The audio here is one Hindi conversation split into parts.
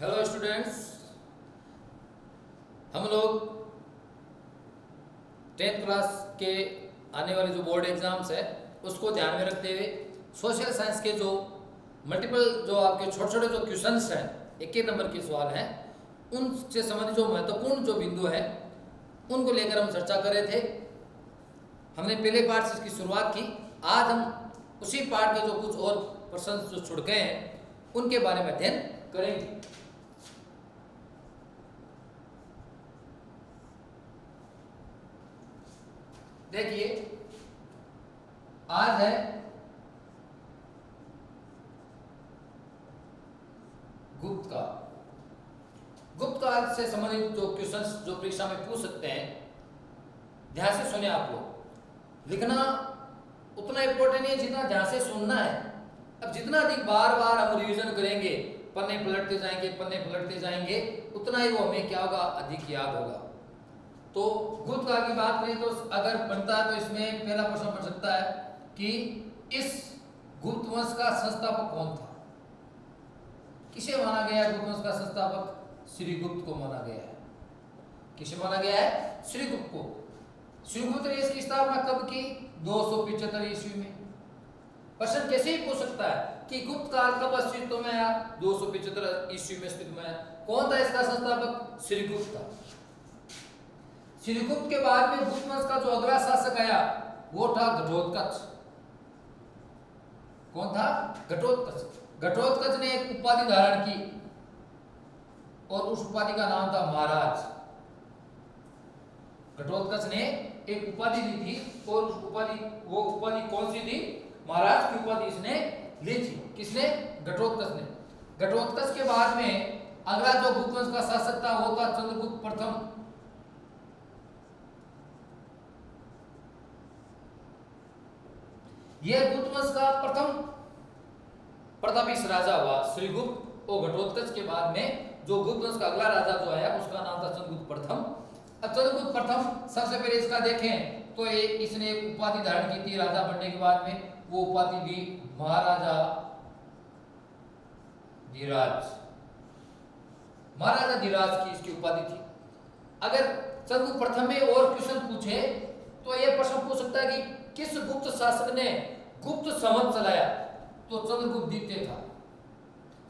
हेलो स्टूडेंट्स, हम लोग 10th क्लास के आने वाले जो बोर्ड एग्जाम्स है उसको ध्यान में रखते हुए सोशल साइंस के जो मल्टीपल जो आपके छोटे छोटे जो क्वेश्चंस हैं, एक एक नंबर के सवाल हैं, उनसे संबंधित जो महत्वपूर्ण जो बिंदु है उनको लेकर हम चर्चा कर रहे थे। हमने पहले पार्ट से इसकी शुरुआत की। आज हम उसी पार्ट के जो कुछ और प्रश्न जो छुड़ गए हैं उनके बारे में अध्ययन करेंगे। देखिए, आज है गुप्त काल। गुप्त काल से संबंधित जो क्वेश्चंस जो परीक्षा में पूछ सकते हैं, ध्यान से सुने। आप लोग लिखना उतना इंपॉर्टेंट नहीं है जितना ध्यान से सुनना है। अब जितना अधिक बार बार हम रिवीजन करेंगे, पन्ने पलटते जाएंगे, उतना ही वो हमें क्या होगा, अधिक याद होगा। तो गुप्त काल की बात करें तो अगर बनता है तो इसमें पहला प्रश्न बन सकता है कि इस गुप्त वंश का संस्थापक कौन था। किसे माना गया है गुप्त वंश का संस्थापक? श्रीगुप्त को माना गया है। किसे माना गया है? श्रीगुप्त को। श्रीगुप्त ने इसकी स्थापना कब की? 275 ईस्वी में। प्रश्न कैसे ही पूछ सकता है कि गुप्त काल कब अस्तित्व में आया? 275 ईस्वी में अस्तित्व में आया। कौन था इसका संस्थापक? श्रीगुप्त था। श्रीगुप्त के बाद में गुप्त वंश का जो अगला शासक आया वो था घटोत्कच। कौन था? घटोत्कच। घटोत्कच ने एक उपाधि धारण की और उस उपाधि का नाम था महाराज। घटोत्कच ने एक उपाधि ली थी और उस वो उपाधि कौन सी थी? महाराज की उपाधि इसने ली थी। किसने? घटोत्कच ने। घटोत्कच के बाद में अगला जो गुप्त वंश का शासक था वो था चंद्रगुप्त प्रथम। यह गुप्त वंश का प्रथम प्रतापी राजा हुआ श्रीगुप्त। और घटोत्कच के बाद में जो गुप्त वंश का अगला राजा जो आया उसका नाम था चंद्रगुप्त प्रथम। अब चंद्रगुप्त प्रथम सबसे पहले इसका देखें तो इसने एक उपाधि धारण की थी राजा बनने के बाद में। वो उपाधि थी महाराजा धीराज। महाराजा धीराज की इसकी उपाधि थी। अगर चंद्रगुप्त प्रथम में और क्वेश्चन पूछे तो यह प्रश्न पूछ सकता है कि किस गुप्त शासक ने गुप्त संवत चलाया? तो चंद्रगुप्त द्वितीय था।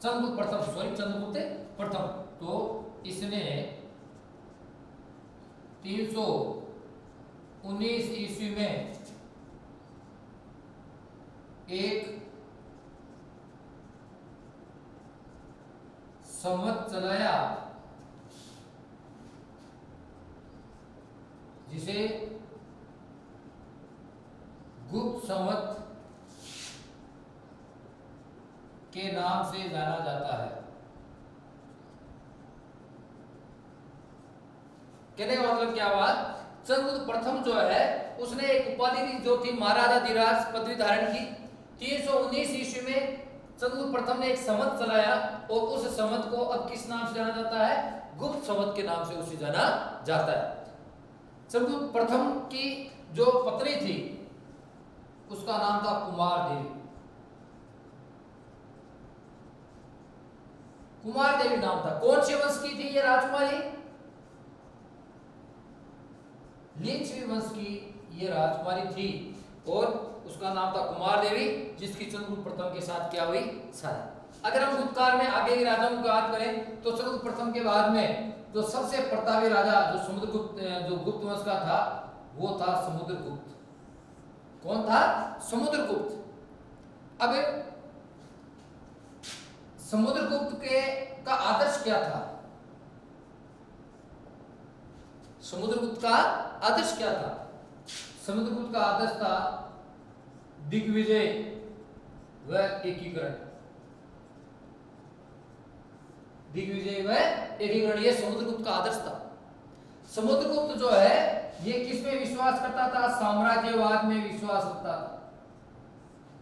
चंद्रगुप्त प्रथम। तो इसने 319 ईस्वी में एक संवत चलाया जिसे गुप्त संवत के नाम से जाना जाता है। कहने का मतलब क्या हुआ? चंद्रगुप्त प्रथम जो है उसने एक उपाधि जो थी महाराजा धीराज पदवी धारण की। 319 ईस्वी में चंद्रगुप्त प्रथम ने एक संवत चलाया और उस संवत को अब किस नाम से जाना जाता है? गुप्त संवत के नाम से उसे जाना जाता है। चंद्रगुप्त प्रथम की जो पत्नी थी उसका नाम था कुमार देवी। कुमार देवी नाम था। कौन से वंश की थी ये राजकुमारी? लिच्छवी वंश की ये राजकुमारी थी और उसका नाम था कुमार देवी, जिसकी चंद्रगुप्त प्रथम के साथ क्या हुई? शादी। अगर हम गुप्त काल में आगे के राजाओं की बात करें तो चंद्रगुप्त प्रथम के बाद में जो सबसे प्रतापी राजा जो समुद्रगुप्त जो गुप्त वंश का था वो था समुद्रगुप्त। कौन था? समुद्रगुप्त। अब समुद्रगुप्त का आदर्श क्या था? समुद्रगुप्त का आदर्श क्या था? समुद्रगुप्त का आदर्श था दिग्विजय व एकीकरण। दिग्विजय व एकीकरण ये समुद्रगुप्त का आदर्श था। समुद्रगुप्त जो है ये किस में विश्वास करता था? साम्राज्यवाद में विश्वास रखता था।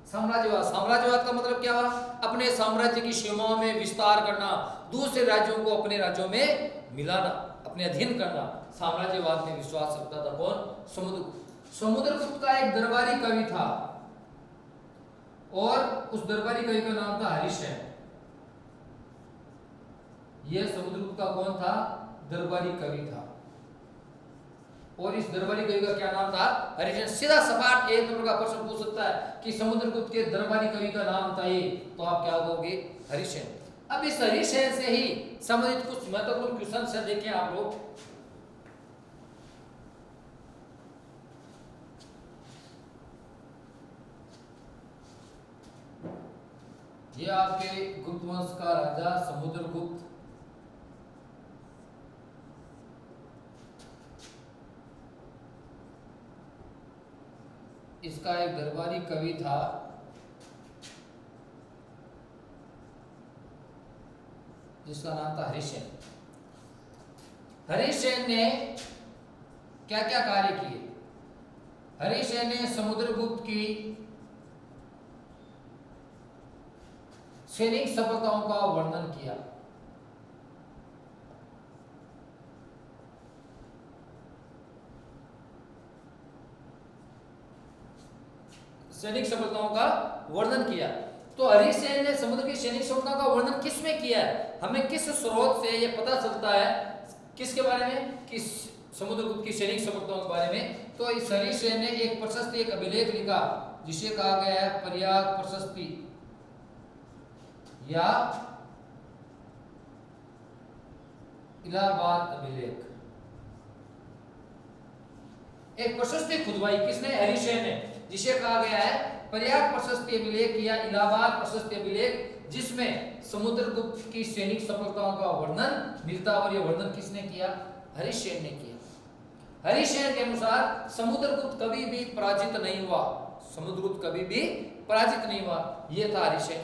साम्राज्यवाद का मतलब क्या हुआ? अपने साम्राज्य की सीमाओं में विस्तार करना, दूसरे राज्यों को अपने राज्यों में मिलाना, अपने अधीन करना। साम्राज्यवाद में विश्वास रखता था कौन? समुद्रगुप्त। समुद्रगुप्त का एक दरबारी कवि था और उस दरबारी कवि का नाम था हरिशैन। यह समुद्रगुप्त का कौन था? दरबारी कवि था। और इस दरबारी कवि का क्या नाम था? हरिसेन। सीधा सपाट एक नंबर का प्रश्न पूछ सकता है कि समुद्रगुप्त के दरबारी कवि का नाम बताइए, तो आप क्या कहोगे? हरिसेन। अब इस हरिसेन से ही संबंधित कुछ महत्वपूर्ण क्वेश्चन से देखें आप लोग। ये आपके गुप्त वंश का राजा समुद्रगुप्त, इसका एक दरबारी कवि था जिसका नाम था हरिसेन। हरिसेन ने क्या क्या कार्य किए? हरिसेन ने समुद्रगुप्त की सैनिक सफलताओं का वर्णन किया। सैनिक सफलताओं का वर्णन किया। तो हरिसेन ने समुद्र की सैनिक सफलताओं का वर्णन किस में किया है? हमें किस स्रोत से यह पता चलता है? किसके बारे में? कि समुद्रगुप्त की सैनिक सफलताओं के बारे में। तो इस हरिसेन ने एक प्रशस्ति, एक अभिलेख लिखा जिसे कहा गया है प्रयाग प्रशस्ति या इलाहाबाद अभिलेख। एक प्रशस्ति खुदवाई किसने? हरिसेन ने, जिसे कहा गया है प्रयाग प्रशस्ति अभिलेख या इलाहाबाद प्रशस्ति अभिलेख, जिसमें समुद्रगुप्त की सैनिक सफलताओं का वर्णन मिलता। और यह वर्णन किसने किया? हरिसेन ने किया। हरिसेन के अनुसार समुद्रगुप्त कभी भी पराजित नहीं हुआ। समुद्रगुप्त कभी भी पराजित नहीं हुआ। यह था हरिसेन।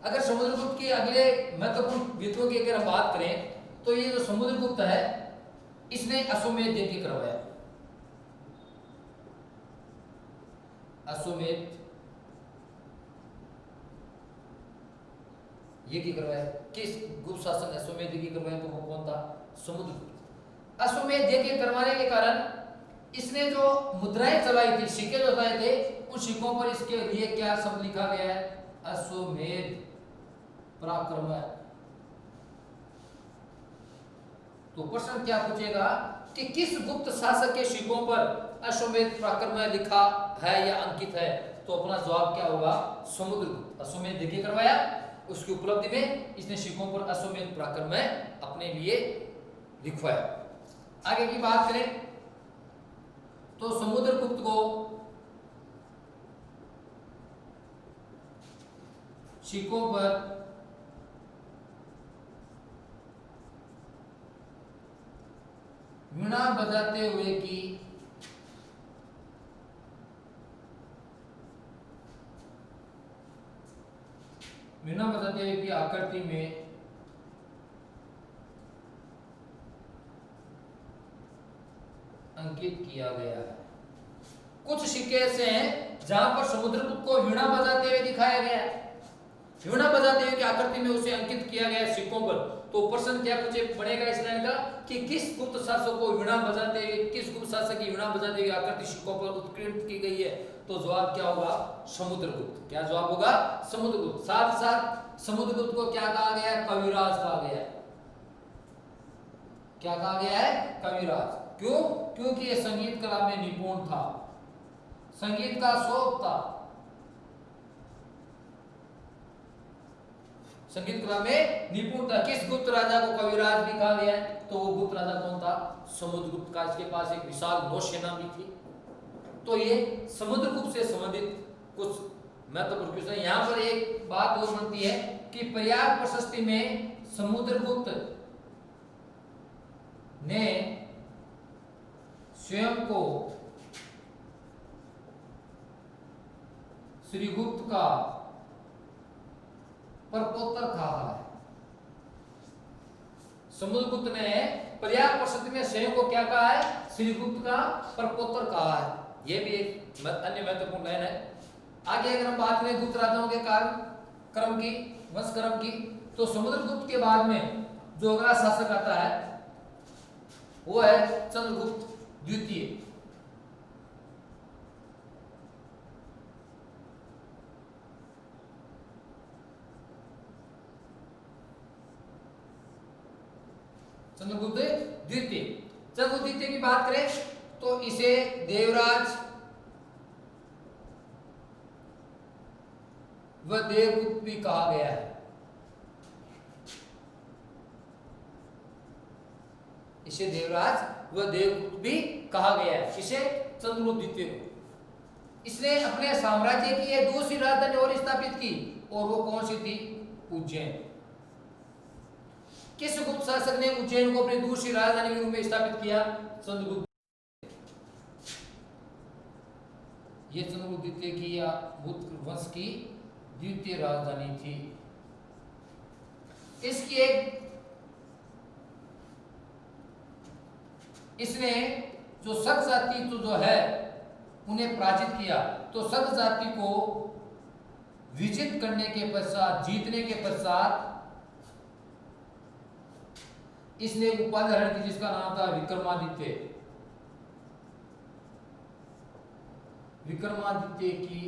अगर समुद्रगुप्त की अगले महत्वपूर्ण विद्रोह की अगर हम बात करें, तो ये जो समुद्रगुप्त है इसने अश्वमेध यज्ञ करवाया। अश्वमेध यज्ञ करवाया। किस गुप्त शासक ने अश्वमेध यज्ञ करवाया? तो वो कौन था? समुद्रगुप्त। अश्वमेध यज्ञ करवाने के कारण इसने जो मुद्राएं चलाई थी, सिक्के जो चलाए थे, उन सिक्कों पर इसके लिए क्या शब्द लिखा गया है? अश्वमेध पराक्रम। तो प्रश्न क्या पूछेगा कि किस गुप्त शासक के सिक्कों पर अश्वमेध पराक्रम लिखा है या अंकित है? तो अपना जवाब क्या होगा? समुद्रगुप्त। अश्वमेध यज्ञ करवाया, उसकी उपलब्धि में इसने सिक्कों पर अश्वमेध पराक्रम अपने लिए लिखवाया। आगे की बात करें तो समुद्रगुप्त को सिक्कों पर वीणा बजाते हुए की आकृति में अंकित किया गया है। कुछ सिक्के ऐसे हैं जहां पर समुद्रगुप्त को वीणा बजाते हुए दिखाया गया है। वीणा बजाते हुए की आकृति में उसे अंकित किया गया है सिक्कों पर। तो प्रश्न क्या पूछे बनेगा इस लाइन का कि किस गुप्त शासक को वीणा बजाते हुए, किस गुप्त शासक की वीणा बजाते हुए आकृति सिक्कों पर उत्कीर्णित की गई है? तो जवाब क्या होगा? समुद्रगुप्त। क्या जवाब होगा? समुद्रगुप्त। साथ साथ समुद्रगुप्त को क्या कहा गया है? कविराज कहा गया है। क्या कहा गया है? कविराज। क्यों? क्योंकि ये संगीत कला में निपुण था, संगीत का शौक था। संगीत कला में निपुण था। किस गुप्त राजा को कविराज भी कहा गया है? तो वो गुप्त राजा कौन था? समुद्रगुप्त का। इसके पास एक विशाल नौसेना भी थी। तो ये समुद्रगुप्त से संबंधित कुछ महत्वपूर्ण क्वेश्चन। यहां पर एक बात और बनती है कि प्रयाग प्रशस्ति में समुद्रगुप्त ने स्वयं को श्रीगुप्त का परपोत्तर कहा है। समुद्रगुप्त ने प्रयाग प्रशस्ति में स्वयं को क्या कहा है? श्रीगुप्त का परपोत्तर कहा है। यह भी एक अन्य महत्वपूर्ण लाइन है। आगे अगर हम बात करें गुप्त राजाओं के काल क्रम की, वंश क्रम की, तो समुद्रगुप्त के बाद में जो अगला शासक आता है वो है चंद्रगुप्त द्वितीय। चंद्रगुप्त द्वितीय। चंद्रगुप्त द्वितीय की बात करें तो इसे देवराज व देवगुप्त भी कहा गया है। इसे देवराज व देवगुप्त भी कहा गया है, इसे चंद्रगुप्त द्वितीय को। इसने अपने साम्राज्य की यह दूसरी राजधानी और स्थापित की, और वो कौन सी थी? उज्जैन। किस गुप्त शासक ने उज्जैन को अपनी दूसरी राजधानी के रूप में स्थापित किया? चंद्रगुप्त। ये चंद्रगुप्त द्वितीय की या गुप्त वंश की द्वितीय राजधानी थी। इसकी एक इसने जो शक जाति तो जो है उन्हें पराजित किया, तो शक जाति को विजित करने के पश्चात, जीतने के पश्चात इसने उपाधि धारण की जिसका नाम था विक्रमादित्य। विक्रमादित्य की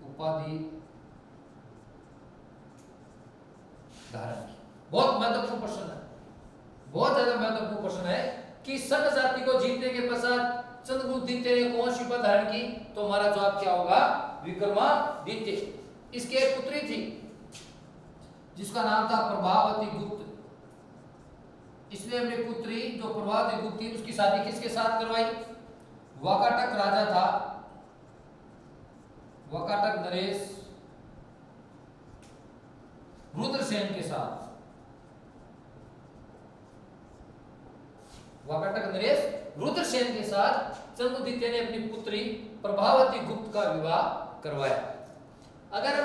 उपाधि धारण की। बहुत महत्वपूर्ण प्रश्न है, बहुत ज्यादा महत्वपूर्ण प्रश्न है कि शक जाति को जीतने के पश्चात चंद्रगुप्त द्वितीय ने कौन सी उपाधि धारण की? तो हमारा जवाब क्या होगा? विक्रमादित्य। इसकी एक पुत्री थी जिसका नाम था प्रभावती गुप्त। इसने अपनी पुत्री जो प्रभावती गुप्त थी उसकी शादी किसके साथ करवाई? वाकाटक राजा था, वाकाटक नरेश रुद्रसेन के साथ। वाकाटक नरेश रुद्रसेन के साथ चंद्रगुप्त द्वितीय ने अपनी पुत्री प्रभावती गुप्त का विवाह करवाया। अगर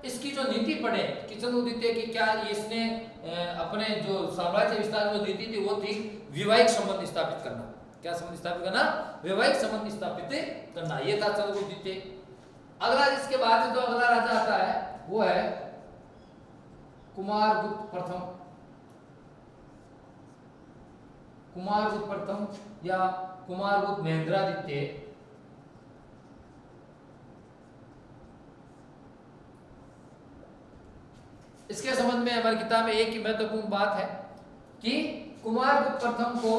इसकी जो नीति पढ़े कि चंद्रगुप्त द्वितीय की क्या, इसने अपने जो साम्राज्य विस्तार की जो नीति थी वो थी वैवाहिक संबंध स्थापित करना। क्या संबंध स्थापित करना? वैवाहिक संबंध स्थापित करना, ये था चंद्रगुप्त द्वितीय। अगला इसके बाद जो अगला राजा आता है वो है कुमारगुप्त प्रथम। कुमारगुप्त प्रथम या कुमारगुप्त महेंद्रादित्य। इसके संबंध में हमारी किताब में एक ही महत्वपूर्ण बात है कि कुमारगुप्त प्रथम को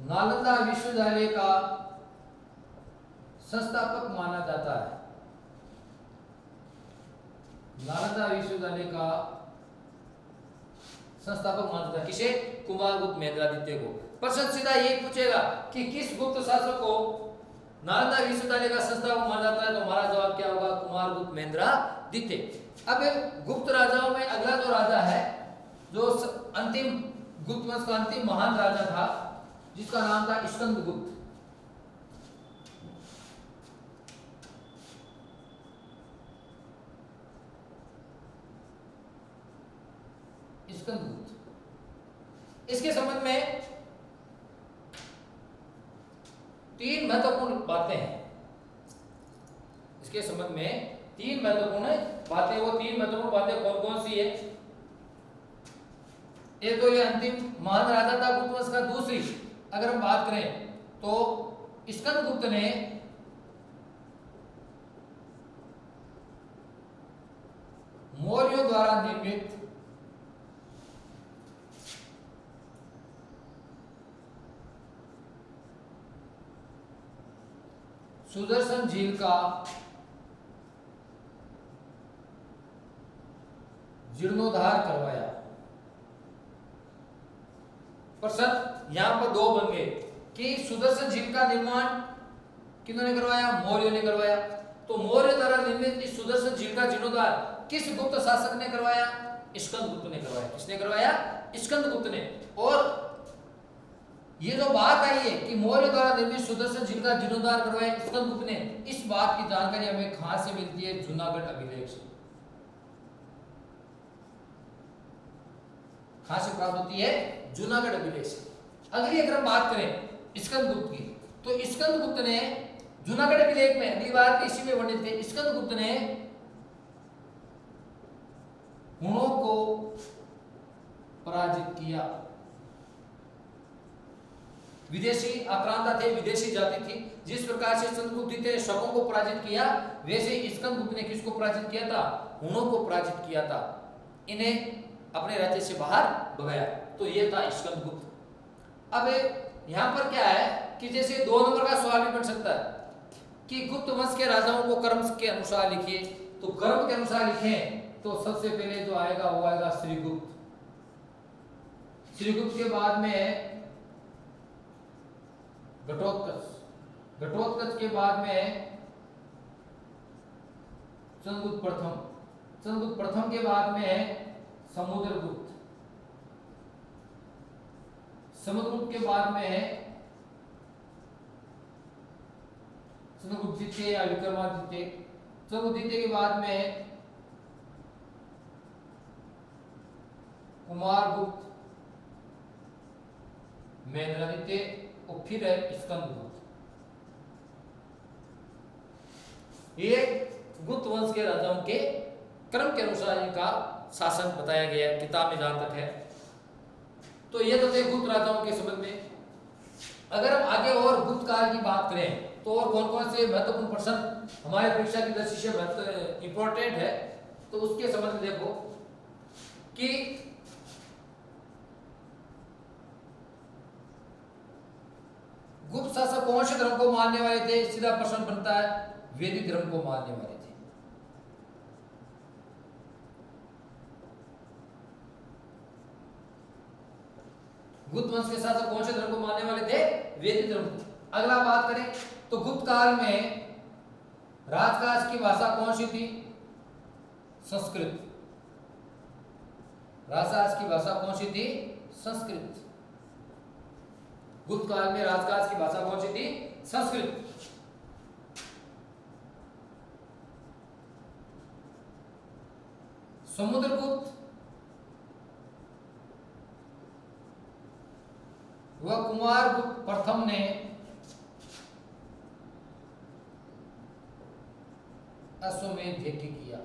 नालंदा विश्वविद्यालय का संस्थापक माना जाता है। नालंदा विश्वविद्यालय का संस्थापक माना जाता है किसे? कुमारगुप्त महेंद्रादित्य को। प्रश्न सीधा ये पूछेगा कि किस गुप्त शासक को नालंदा विश्वविद्यालय का संस्थापक माना जाता है? तो हमारा जवाब क्या होगा? कुमारगुप्त महेंद्रादित्य। अब गुप्त राजाओं में अगला जो राजा है, जो अंतिम गुप्त वंश का अंतिम महान राजा था, जिसका नाम था स्कंदगुप्त। स्कंदगुप्त। इसके संबंध में तीन महत्वपूर्ण बातें हैं। इसके संबंध में तीन महत्वपूर्ण बातें, वो तीन महत्वपूर्ण बातें कौन कौन सी है? एक तो ये अंतिम महान राजा था गुप्त वंश का। दूसरी अगर हम बात करें तो स्कंदगुप्त ने मौर्यों द्वारा निर्मित सुदर्शन झील का जीर्णोद्धार करवाया। प्रश्न यहां पर दो बन गए कि सुदर्शन झील का निर्माण किन्होंने करवाया? मौर्यों ने करवाया। तो मौर्य द्वारा निर्मित इस सुदर्शन झील का जीर्णोद्धार किस गुप्त शासक ने करवाया? स्कंदगुप्त ने करवाया। किसने करवाया? स्कंदगुप्त ने। और ये जो बात आई है कि मौर्य द्वारा निर्मित सुदर्शन झील का जीर्णोद्धार करवाया स्कंदगुप्त ने, इस बात की जानकारी हमें कहां से मिलती है? जूनागढ़ अभिलेख से। कहां से प्राप्त होती है? जूनागढ़ अभिलेख से। अगली अगर हम बात करें स्कंदगुप्त की, तो स्कंदगुप्त ने जूनागढ़ अभिलेख में, अगली बात इसी में वर्णित है, स्कंदगुप्त ने हुणों को पराजित किया। विदेशी आक्रांता थे, विदेशी जाति थी। जिस प्रकार से चंद्रगुप्त द्वितीय ने शकों को पराजित किया, वैसे स्कंदगुप्त ने किसको पराजित किया था? हुनों को पराजित किया था, इन्हें अपने राज्य से बाहर भगाया। तो ये था स्कंदगुप्त। अब यहाँ पर क्या है कि जैसे 2 नंबर का सवाल भी बन सकता है कि गुप्त वंश के राजाओं को क्रम के अनुसार लिखिए। तो क्रम के अनुसार लिखें तो सबसे पहले जो आएगा वो आएगा श्रीगुप्त। श्रीगुप्त के बाद में घटोत्कच, घटोत्कच के बाद में चंद्रगुप्त प्रथम, चंद्रगुप्त प्रथम के बाद में समुद्रगुप्त, समुद्रगुप्त के बाद में चंद्रगुप्त द्वितीय या विक्रमादित्य, चंद्रगुप्त द्वितीय के बाद में कुमारगुप्त, महेंद्रादित्य और फिर है स्कंदगुप्त। ये गुप्त वंश के राजाओं के क्रम के अनुसार इनका शासन बताया गया है किताब में जहां तक है। तो ये तो थे गुप्त राजाओं के संबंध में। अगर हम आगे और गुप्त काल की बात करें तो और कौन कौन से महत्वपूर्ण प्रश्न हमारे परीक्षा की दृष्टि से महत्व इंपॉर्टेंट है, तो उसके संबंध में देखो कि गुप्त शासक कौन से धर्म को मानने वाले थे? सीधा प्रश्न बनता है, वैदिक धर्म को मानने वाले थे। गुप्त वंश के शासक कौन से धर्म को मानने वाले थे? वैदिक धर्म। अगला बात करें तो गुप्त काल में राजकाज की भाषा कौन सी थी? संस्कृत। राजकाज की भाषा कौन सी थी? संस्कृत। गुप्त काल में राजकाज की भाषा कौन सी थी? संस्कृत। समुद्रगुप्त व कुमारगुप्त प्रथम ने अश्वमेध यज्ञ किया।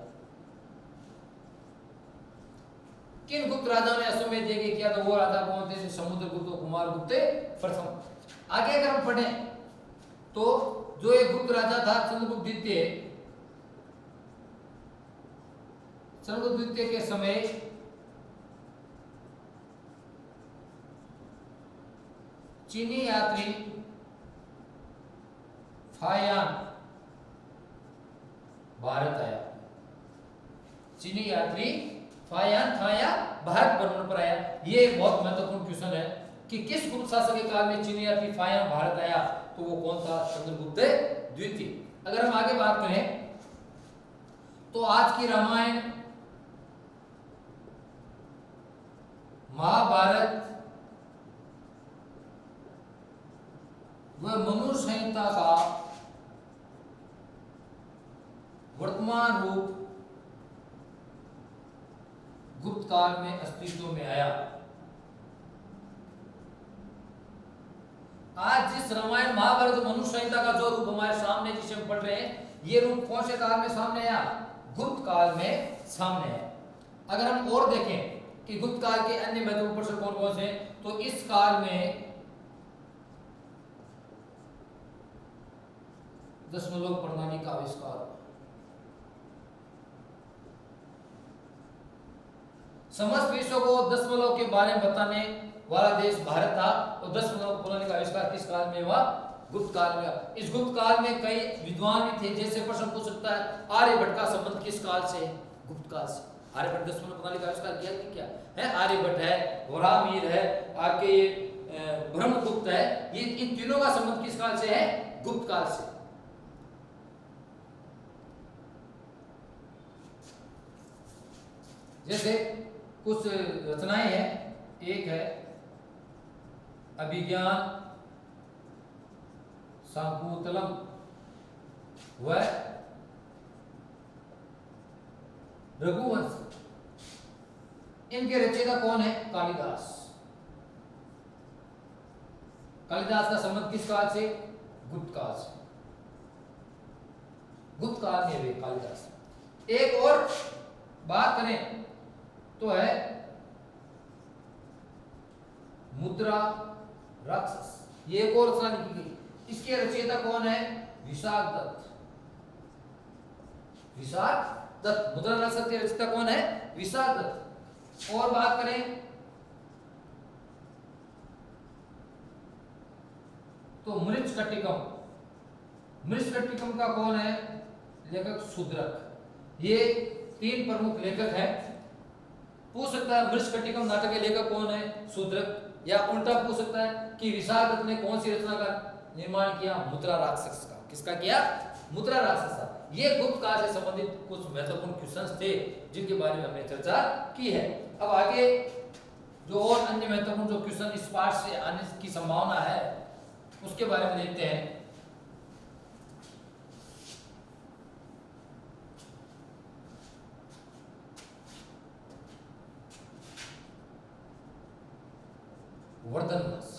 किन गुप्त राजाओं ने अश्वमेध यज्ञ किया? तो वो राजा कौन थे? समुद्रगुप्त और कुमारगुप्त प्रथम। आगे अगर हम पढ़ें तो जो एक गुप्त राजा था चंद्रगुप्त द्वितीय, चंद्रगुप्त द्वितीय के समय चीनी यात्री फायान भारत आया। चीनी यात्री फायान भारत भ्रमण पर आया। ये एक बहुत महत्वपूर्ण क्वेश्चन है कि किस गुप्त शासक के काल में चीनी यात्री फायान भारत आया? तो वो कौन था? चंद्रगुप्त द्वितीय। अगर हम आगे बात करें तो आज की रामायण, महाभारत व मनु संहिता का वर्तमान रूप गुप्त काल में अस्तित्व में आया। आज जिस रामायण महाभारत मनु संहिता का जो रूप हमारे सामने जिसे हम पढ़ रहे हैं, ये रूप कौन से काल में सामने आया? गुप्त काल में सामने आया। अगर हम और देखें कि गुप्त काल के अन्य महत्वपूर्ण प्रश्न कौन कौन से, तो इस काल में दशमलव प्रणाली का आविष्कार, समस्त विश्व को दशमलव के बारे में बताने वाला देश भारत था, और दशमलव प्रणाली का आविष्कार किस काल में हुआ? गुप्त काल में। इस गुप्त काल में कई विद्वान भी थे। जैसे प्रश्न पूछ सकता है आर्यभट्ट का संबंध किस काल से? गुप्त काल से। आर्यभट्ट दशमलव प्रणाली का आविष्कार किया कि क्या है? आर्यभट्ट है, घोरामीर है, आपके ये ब्रह्मगुप्त है, ये इन तीनों का संबंध किस काल से है? गुप्त काल से। जैसे कुछ रचनाएं हैं, एक है अभिज्ञान शाकुंतलम व रघुवंश। इनके रचयिता कौन है? कालिदास। कालिदास का संबंध किस काल से? गुप्त काल से। गुप्त काल में हुए कालिदास। एक और बात करें तो है मुद्रा राक्षस। ये एक और रचना लिखी गई। इसके रचयिता कौन है? विशाख दत्त। विशाख दत्त। मुद्रण रसद के रचयिता कौन है? विशाख दत्त। और बात करें तो मृच्छकटिकम। मृच्छकटिकम का कौन है लेखक? शूद्रक। ये तीन प्रमुख लेखक हैं। पूछ सकता है मृच्छकटिकम नाटक के लेखक कौन है? शूद्रक। या उल्टा पूछ सकता है कि विशाख दत्त ने कौन सी रचना का निर्माण किया? मुद्रा राक्षस का। किसका किया? मुद्रा राक्षस का। ये गुप्त काल से संबंधित कुछ महत्वपूर्ण क्वेश्चंस थे जिनके बारे में हमने चर्चा की है। अब आगे जो और अन्य महत्वपूर्ण जो क्वेश्चन इस पाठ से आने की संभावना है उसके बारे में देखते हैं। वर्धन वंश।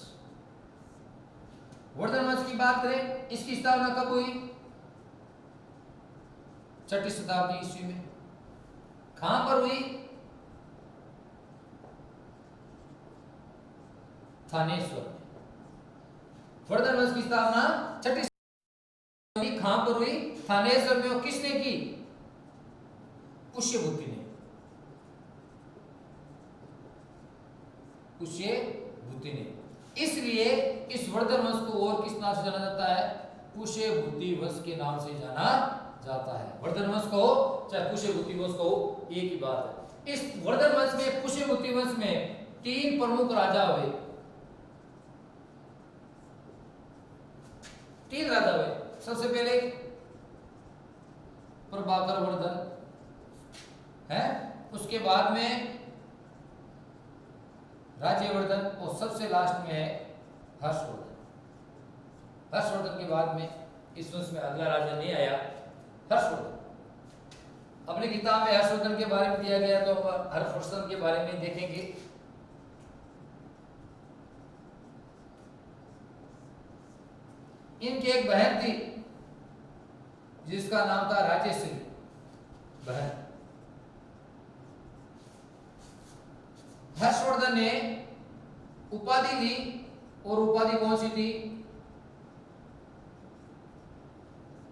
वर्धन वंश की बात करें, इसकी स्थापना कब हुई? 6वीं शताब्दी ईस्वी में। कहां पर हुई? थानेश्वर में। वर्धन वंश की स्थापना 6वीं शताब्दी में कहां पर हुई? थानेश्वर में। और किसने की? पुष्यभूति ने। पुष्यभूति ने। इसलिए इस वर्धन वंश को और किस नाम से जाना जाता है? पुष्यभूति वंश के नाम से जाना जाता है। वर्धन वंश को चाहे पुष्यभूति वंश को, एक ही बात है। इस वर्धन वंश में, पुष्यभूति वंश में तीन प्रमुख राजा हुए। तीन राजा हुए। सबसे पहले प्रभाकर वर्धन है, उसके बाद में राज्यवर्धन और सबसे लास्ट में है हर्षवर्धन। हर्षवर्धन के बाद में इस वंश में अगला राजा नहीं आया, हर्षवर्धन। अपनी किताब में हर्षवर्धन के बारे में दिया गया तो हर्षवर्धन के बारे में देखेंगे। इनकी एक बहन थी जिसका नाम था राजेश्वरी बहन। हर्षवर्धन ने उपाधि ली और उपाधि कौन सी थी?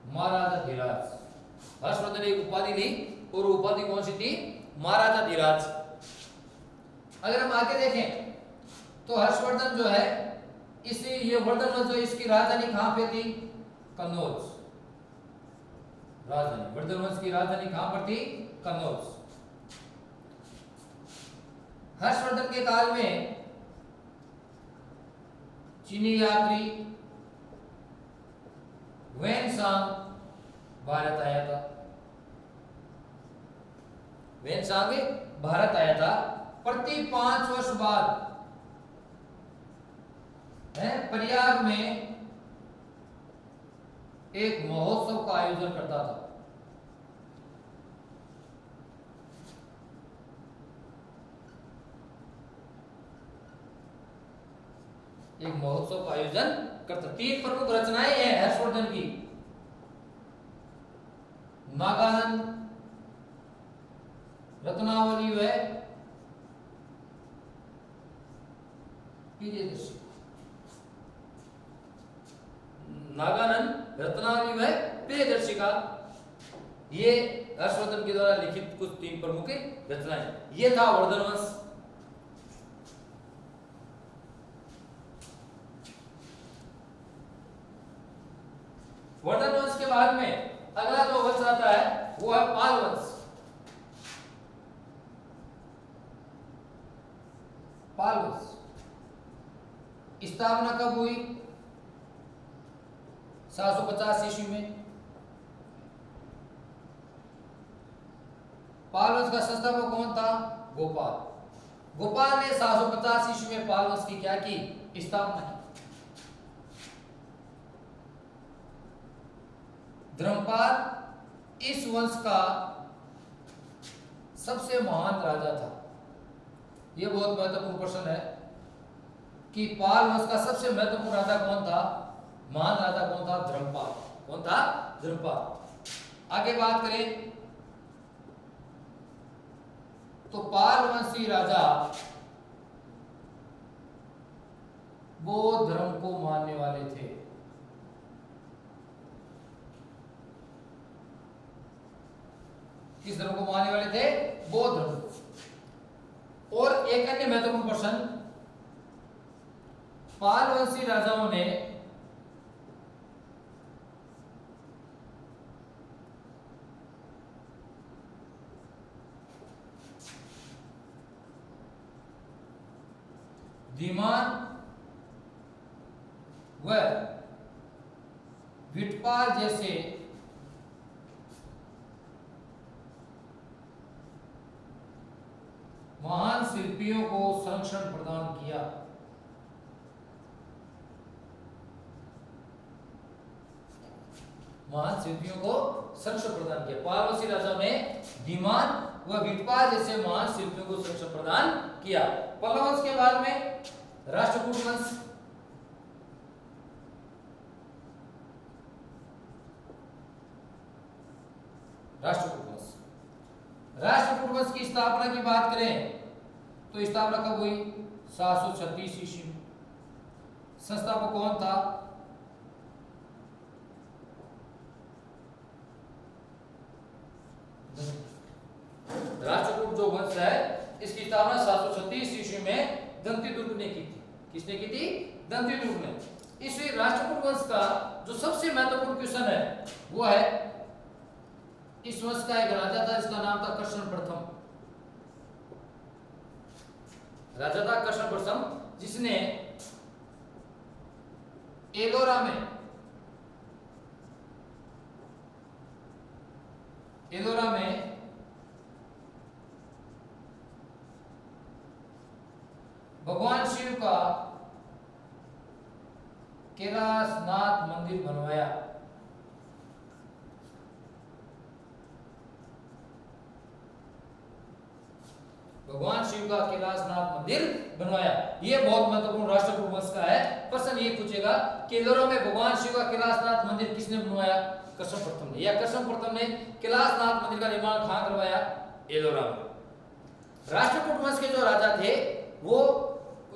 महाराजा धीराज। हर्षवर्धन ने एक उपाधि ली और उपाधि कौन सी थी? महाराजा धीराज। अगर हम आगे देखें तो हर्षवर्धन जो है, इसे ये वर्धन वंश जो इसकी राजधानी कहां पे थी? कन्नौज। राजधानी वर्धन वंश की राजधानी कहां पर थी? कन्नौज। हर्षवर्धन के काल में चीनी यात्री वेनसांग भारत आया था। वेनसांग भारत आया था। प्रति 5 वर्ष बाद प्रयाग में एक महोत्सव का आयोजन करता था। एक महोत्सव का आयोजन करता। तीन प्रमुख रचनाएं हैं हर्षवर्धन की। नागानंद रत्नावली व प्रियदर्शी। नागानंद रत्नावली व प्रियदर्शिका, ये हर्षवर्धन के द्वारा लिखित कुछ तीन प्रमुख रचनाएं। ये था वर्धन वंश। वर्धन वंश के बाद में अगला जो वंश आता है वो है पाल वंश। पाल वंश स्थापना कब हुई? 750 ईस्वी में। पाल वंश का संस्थापक कौन था? गोपाल। गोपाल ने 750 ईस्वी में पाल वंश की क्या की? स्थापना की। धर्मपाल इस वंश का सबसे महान राजा था। यह बहुत महत्वपूर्ण प्रश्न है कि पाल वंश का सबसे महत्वपूर्ण राजा कौन था? महान राजा कौन था? धर्मपाल। कौन था? धर्मपाल। आगे बात करें तो पाल वंशी राजा बौद्ध धर्म को मानने वाले थे। किस धर्म को मानने वाले थे? बौद्ध धर्म को। और एक अन्य महत्वपूर्ण प्रश्न, पाल वंशी राजाओं ने दीमान व विटपाल जैसे महान शिल्पियों को संरक्षण प्रदान किया। महान शिल्पियों को संरक्षण प्रदान किया। पारवसी राजाओं ने दीमान व विटपाल जैसे महान शिल्पियों को संरक्षण प्रदान किया। पल्लव वंश के बाद में राष्ट्रकूट वंश, राष्ट्रकूट वंश। राष्ट्रकूट वंश की स्थापना की बात करें तो स्थापना कब हुई? 736 ईस्वी में। संस्थापक कौन था? राष्ट्रकूट जो वंश है इसकी स्थापना 736 ईस्वी में दंतीदुर्ग ने की थी। किसने की थी? दंतीदुर्ग ने। इस राष्ट्रकूट वंश का जो सबसे महत्वपूर्ण क्वेश्चन है वो है, इस वंश का एक राजा था जिसका नाम था कृष्ण प्रथम। राजा था कृष्ण प्रथम, जिसने एलोरा में भगवान शिव का कैलाशनाथ मंदिर बनवाया। भगवान शिव का कैलाशनाथ मंदिर बनवाया। यह बहुत महत्वपूर्ण राष्ट्रकूट वंश का है। प्रश्न ये पूछेगा कि एलोरा में भगवान शिव का कैलाशनाथ मंदिर किसने बनवाया? कृष्ण प्रथम ने। या कृष्ण प्रथम ने कैलाशनाथ मंदिर का निर्माण कहां करवाया? एलोरा में। राष्ट्रकूट वंश के जो राजा थे वो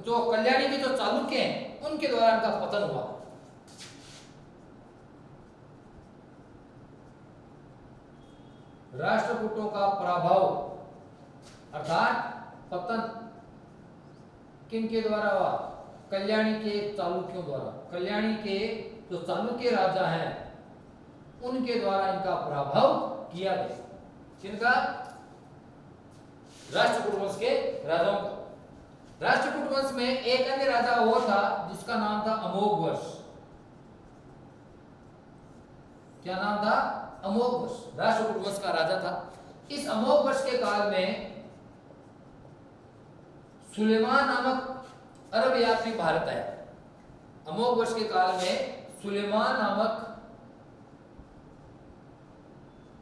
जो कल्याणी के जो चालुक्य हैं उनके द्वारा इनका पतन हुआ। राष्ट्रकूटों का पराभव अर्थात पतन किनके द्वारा हुआ? कल्याणी के चालुक्यों द्वारा। कल्याणी के जो चालुक्य राजा हैं उनके द्वारा इनका पराभव किया गया। किनका? राष्ट्रकूट वंश के राजाओं का। राष्ट्रकूट वंश में एक अन्य राजा और था जिसका नाम था अमोघवर्ष। क्या नाम था? अमोघवर्ष। राष्ट्रकूट वंश का राजा था। इस अमोघवर्ष के काल में सुलेमान नामक अरब यात्री भारत आया। अमोघवर्ष के काल में सुलेमान नामक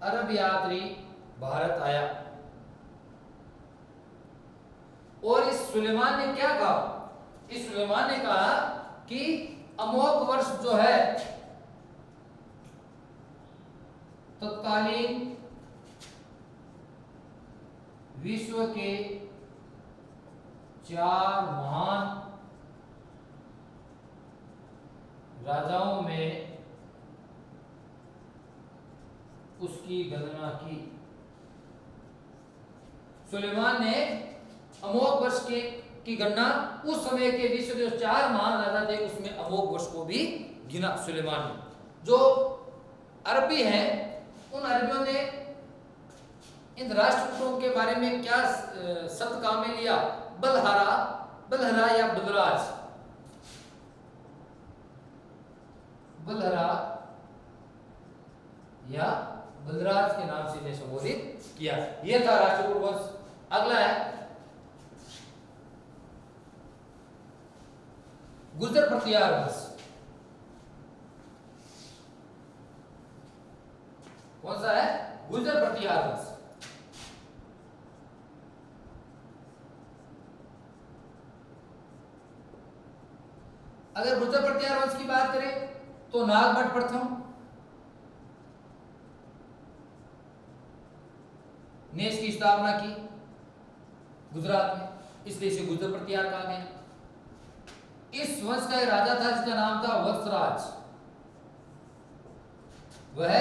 अरब यात्री भारत आया और इस सुलेमान ने क्या कहा? इस सुलेमान ने कहा कि अमोघवर्ष जो है तत्कालीन विश्व के 4 महान राजाओं में उसकी गणना की। सुलेमान ने अमोघवर्ष की गणना उस समय के विश्व के 4 महान राजा थे उसमें अमोघवर्ष को भी गिना सुलेमान ने। जो अरबी हैं उन अरबियों ने इन राष्ट्रकूटों के बारे में क्या शब्द काम में लिया? बलहरा या बलराज। बलहरा या बलराज के नाम से इन्हें संबोधित किया। यह था राष्ट्रकूट वंश। अगला है गुर्जर प्रतिहार वंश। कौन सा है? गुर्जर प्रतिहार वंश। अगर गुर्जर प्रतिहार वंश की बात करें तो नागभट्ट प्रथम ने इसकी स्थापना की गुजरात में, इसलिए इसे गुर्जर प्रतिहार कहा गया। इस वंश का एक राजा था जिसका नाम था वत्सराज। वह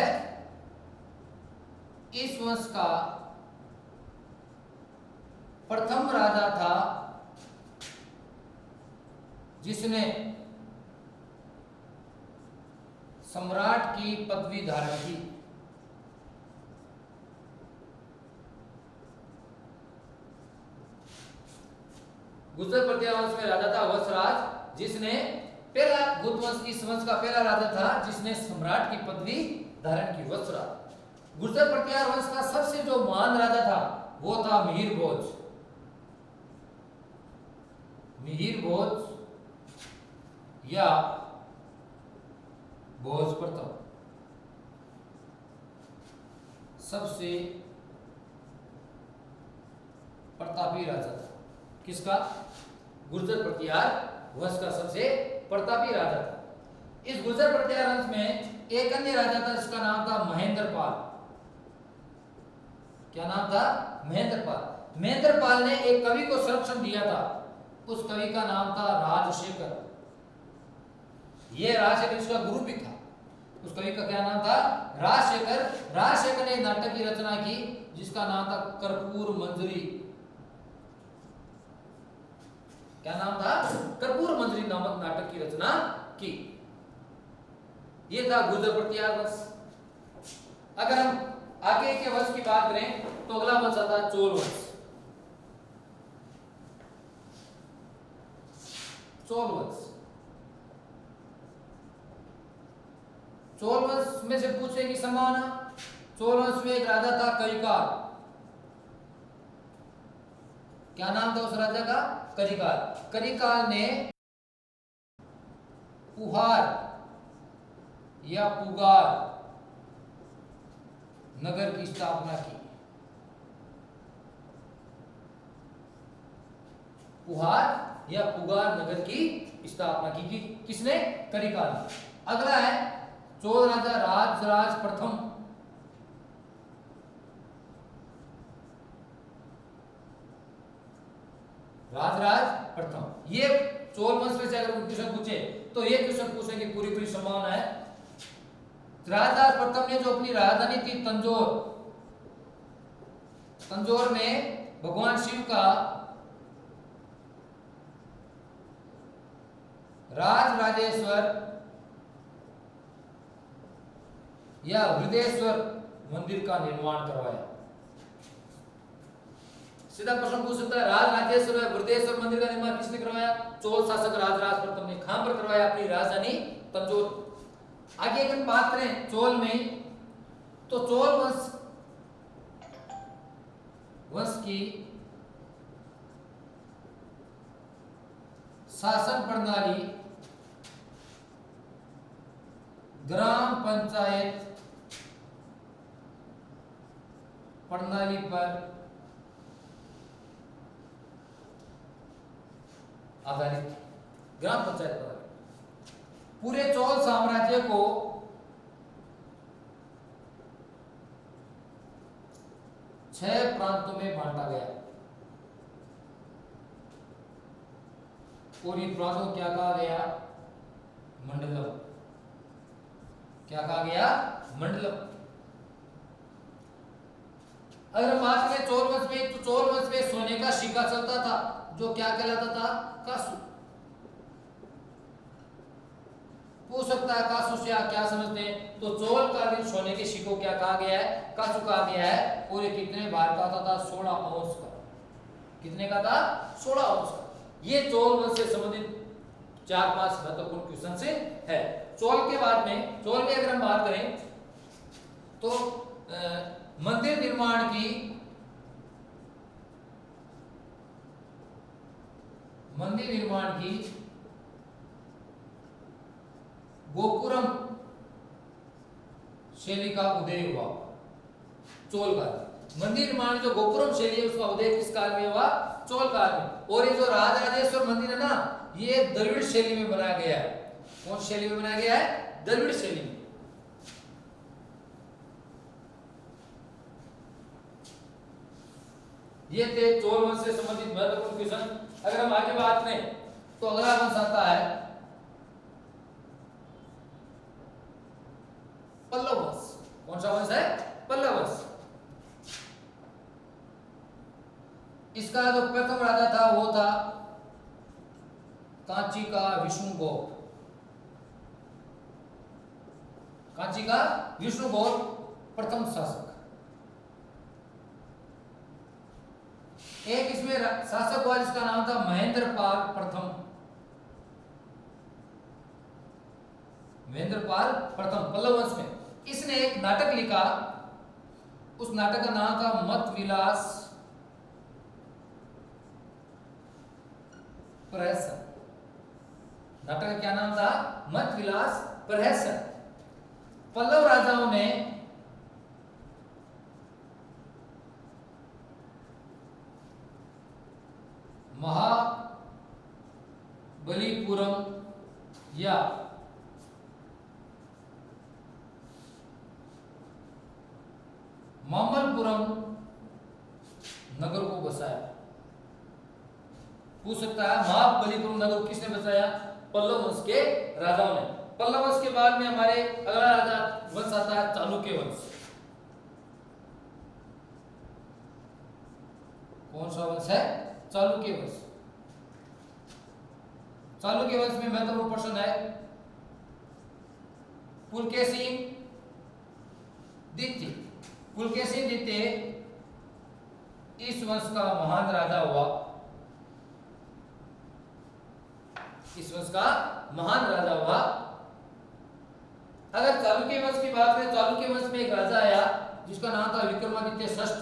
इस वंश का प्रथम राजा था जिसने सम्राट की पदवी धारण की। गुर्जर प्रतिहार वंश में राजा था वत्सराज, जिसने पहला गुप्त वंश इस वंश का पहला राजा था जिसने सम्राट की पदवी धारण की, वत्सराज। गुर्जर प्रतिहार वंश का सबसे जो महान राजा था वो था मिहिर भोज। मिहिर भोज या भोज प्रथम सबसे प्रतापी राजा था। किसका? गुर्जर प्रतिहार वंश का सबसे प्रतापी राजा था। इस गुर्जर प्रतिहार वंश में एक अन्य राजा था जिसका नाम था महेंद्रपाल। क्या नाम था? महेंद्रपाल। महेंद्रपाल ने एक कवि को संरक्षण दिया था, उस कवि का नाम था राजशेखर। यह राजशेखर इसका गुरु भी था। उस कवि का क्या नाम था? राजशेखर। राजशेखर ने नाटक की रचना की जिसका नाम था कर्पूर मंजरी। क्या नाम था? कर्पूर मंजरी नामक नाटक की रचना की। यह था गुर्जर प्रतिहार वंश। अगर हम आगे के वंश की बात करें तो अगला वंश आता है चोल वंश। चोल वंश, चोल वंश में से पूछने की संभावना। चोल वंश में एक राजा था करिकाल। क्या नाम था उस राजा का? करिकाल। करिकाल ने पुहार या पुगार नगर की स्थापना की। पुहार या पुगार नगर की स्थापना की किसने? करिकाल ने। अगला है चोल राजा राजराज प्रथम। राजराज प्रथम। ये चोल वंश में से अगर क्वेश्चन पूछे तो ये क्वेश्चन पूछने की पूरी पूरी संभावना है। राजराज प्रथम ने जो अपनी राजधानी थी तंजौर, तंजौर में भगवान शिव का राजराजेश्वर या हृदयेश्वर मंदिर का निर्माण करवाया। सीधा प्रश्न पूछ सकता है, राजराजेश्वर या हृदयेश्वर मंदिर का निर्माण किसने करवाया? चोल शासक राजराज प्रथम ने। कहां पर करवाया? अपनी राजधानी तंजौर। आगे अगर बात करें चोल में तो चोल वंश की शासन प्रणाली ग्राम पंचायत प्रणाली पर आधारित थी। ग्राम पंचायत प्रणाली पूरे चोल साम्राज्य को छह प्रांतों में बांटा गया और इन प्रांतों को क्या कहा गया? मंडलम। क्या कहा गया? मंडलम। अगर हम बात करें चोल वंश में तो चोल वंश में सोने का सिक्का चलता था जो क्या कहलाता था? कासु। पूछ सकता है कासु से आप क्या समझते हैं? तो चोल कालीन सोने के सिक्कों क्या कहा गया है? कासु कहा गया है। और ये कितने भार का आता था? 16 औंस का। कितने का था? 16 औंस का। ये चोल वंश से संबंधित 4-5 महत्वपूर्ण क्वेश्चन से है। चोल के बाद में चोल में अगर हम बात करें तो मंदिर निर्माण की गोपुरम शैली का उदय हुआ चोल काल। मंदिर निर्माण जो गोपुरम शैली है उसका उदय किस काल में हुआ? चोल काल में। और ये जो राजराजेश्वर मंदिर है ना, ये द्रविड़ शैली में बनाया गया है। कौन शैली में बनाया गया है? द्रविड़ शैली में। ये थे चोल वंश से संबंधित महत्वपूर्ण क्वेश्चन। अगर हम आगे बात करें तो अगला वंश आता है पल्लव वंश। कौन सा वंश है? पल्लव वंश। इसका जो प्रथम राजा था वो था कांची का विष्णुगुप्त। कांची का विष्णुगुप्त प्रथम शासक। एक इसमें शासक हुआ जिसका नाम था महेंद्रपाल प्रथम। महेंद्रपाल प्रथम पल्लव वंश में। इसने एक नाटक लिखा, उस नाटक का नाम था मत विलास प्रहसन। नाटक का क्या नाम था? मत विलास प्रहसन। पल्लव राजाओं ने महाबलीपुरम या मामल्लपुरम नगर को बसाया। पूछ सकता है महाबलीपुरम नगर को किसने बसाया? पल्लव वंश के राजाओं ने। पल्लव वंश के बाद में हमारे अगला राजा वंश आता है चालुक्य वंश। कौन सा वंश है? चालुक्य वंश। चालुक्य वंश में महत्वपूर्ण प्रश्न है पुलकेशिन द्वितीय। पुलकेशिन द्वितीय इस वंश का महान राजा हुआ। इस वंश का महान राजा हुआ। अगर चालुक्य वंश की बात करें, चालुक्य वंश में एक राजा आया जिसका नाम था विक्रमादित्य षष्ठ।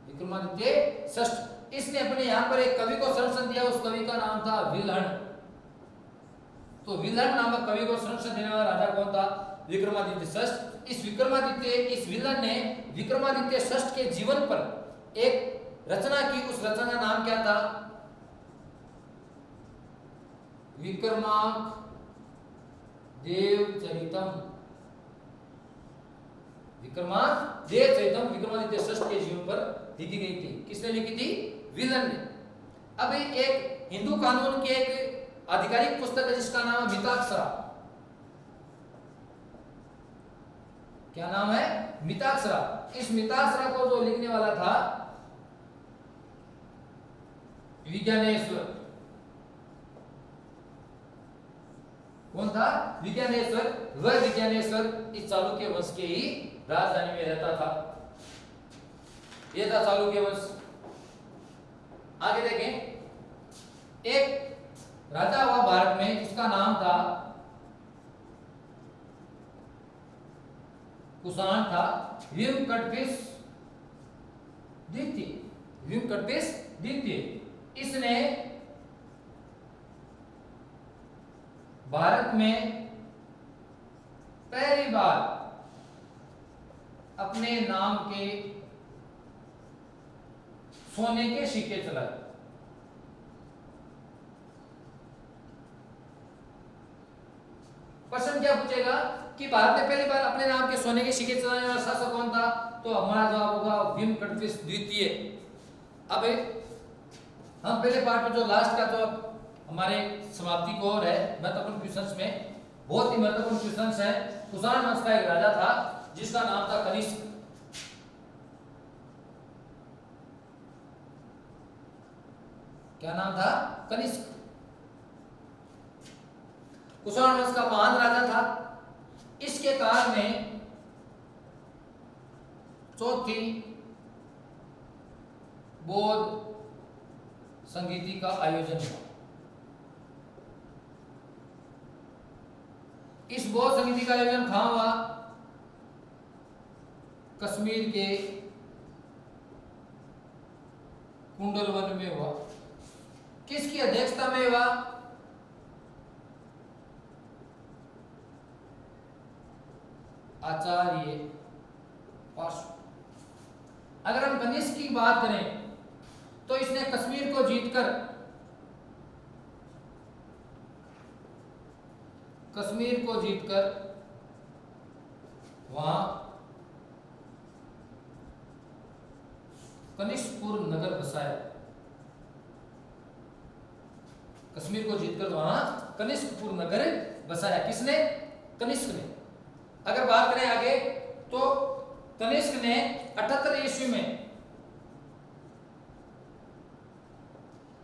विक्रमादित्य षष्ठ। इसने अपने यहां पर एक कवि को संरक्षण दिया, उस कवि का नाम था विल्हण। तो विल्हण नामक कवि को संरक्षण देने वाला राजा कौन था? विक्रमादित्य षष्ठ। इस विल्हण ने विक्रमादित्य षष्ठ के जीवन पर एक रचना की। उस रचना का नाम क्या था? विक्रमांक देवचरितम। विक्रमांक देवचरितम विक्रमादित्य षष्ठ के जीवन पर लिखी गई थी। किसने लिखी थी? विल्हण ने। अब एक हिंदू कानून की एक आधिकारिक पुस्तक है जिसका नाम है मिताक्षरा। क्या नाम है? मिताक्षरा। इस मिताक्षरा को जो लिखने वाला था विज्ञानेश्वर। कौन था? विज्ञानेश्वर। वह विज्ञानेश्वर इस चालुक्य वंश के ही राजधानी में रहता था। यह था चालुक्य वंश। आगे देखें, एक राजा हुआ भारत में जिसका नाम था कुषाण था व्यंकटपेश द्वितीय। व्यंकटपेश द्वितीय। इसने भारत में पहली बार अपने नाम के सोने के सिक्के चलाए। प्रश्न क्या पूछेगा कि भारत में पहली बार अपने नाम के सोने के सिक्के चलाने वाला शासक कौन था? तो हमारा जवाब होगा व्यंकटपेश द्वितीय। अब हम पहले पार्ट में जो लास्ट का जो हमारे समाप्ति को और है महत्वपूर्ण क्वेश्चंस में बहुत ही महत्वपूर्ण क्वेश्चंस है। कुषाण वंश का एक राजा था जिसका नाम था कनिष्क। क्या नाम था? कनिष्क। कुषाण वंश का महान राजा था। इसके काल में चौथी बौद्ध संगीति का आयोजन हुआ। इस बौद्ध संगीति का आयोजन कहां हुआ? कश्मीर के कुंडलवन में हुआ। किसकी अध्यक्षता में हुआ? आचार्य पाशु। अगर हम कनिष्क की बात करें तो इसने कश्मीर को जीतकर वहां कनिष्कपुर नगर बसाया। कश्मीर को जीतकर वहां कनिष्कपुर नगर बसाया। किसने? कनिष्क ने। अगर बात करें आगे तो कनिष्क ने 78 ईस्वी में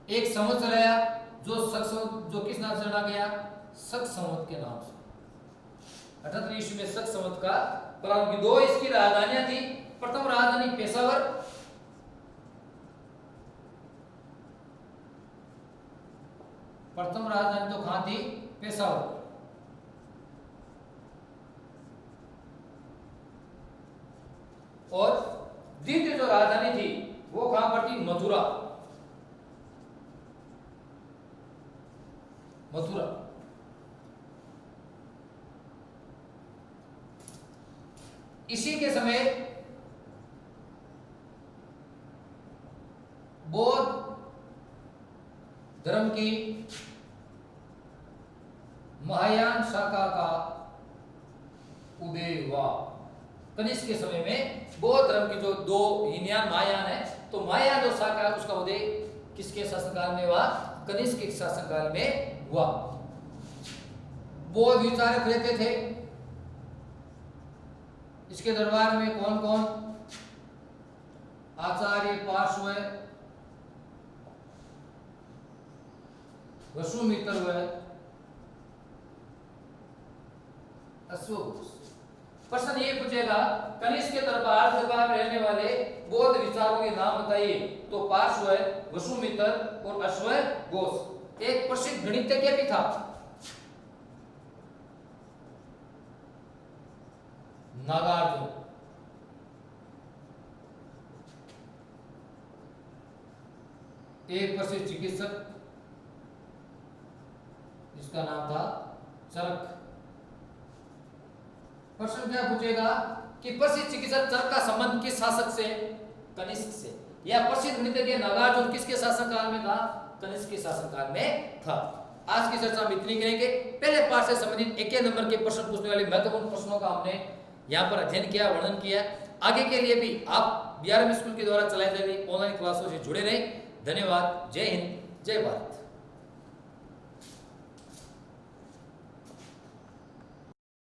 एक संवत चलाया जो जो किस नाम से जाना गया? शक संवत के नाम से। 78 ईस्वी में शक संवत का प्रारंभ की। 2 इसकी राजधानियां थी। प्रथम राजधानी पेशावर, प्रथम राजधानी तो कहां थी? पेशावर। और द्वितीय जो राजधानी थी वो कहां पर थी? मथुरा। मथुरा। इसी के समय बौद्ध धर्म की महायान शाखा का उदय हुआ। कनिष्क के समय में बौद्ध धर्म की जो 2 हीनयान महायान है, तो महायान जो शाखा है उसका उदय किसके शासनकाल में हुआ? कनिष्क के शासनकाल में हुआ। बौद्ध विचारक रहते थे। इसके दरबार में कौन कौन? आचार्य पार्श्व, वसुमित्र व अश्वघोष। प्रश्न ये पूछेगा कनिष्क के दरबार में रहने वाले बौद्ध विचारकों के नाम बताइए, तो पार्श्व, वसुमित्र और अश्वघोष। एक प्रसिद्ध गणितज्ञ भी था, नागार्जुन। एक प्रसिद्ध चिकित्सक जिसका नाम था चरक। प्रश्न क्या पूछेगा कि प्रसिद्ध चिकित्सक चरक का संबंध किस शासक से? कनिष्क से। या प्रसिद्ध गणितज्ञ नागार्जुन किसके शासनकाल में था? कनिष्क के शासनकाल में था। आज की चर्चा में इतनी करेंगे। पहले पाठ से संबंधित 1 नंबर के प्रश्न पूछने वाले महत्वपूर्ण प्रश्नों का हमने यहाँ पर अध्ययन किया, वर्णन किया। आगे के लिए भी आप BRM स्कूल के द्वारा चलाई जा रही ऑनलाइन क्लासों से जुड़े रहें। धन्यवाद। जय हिंद, जय भारत।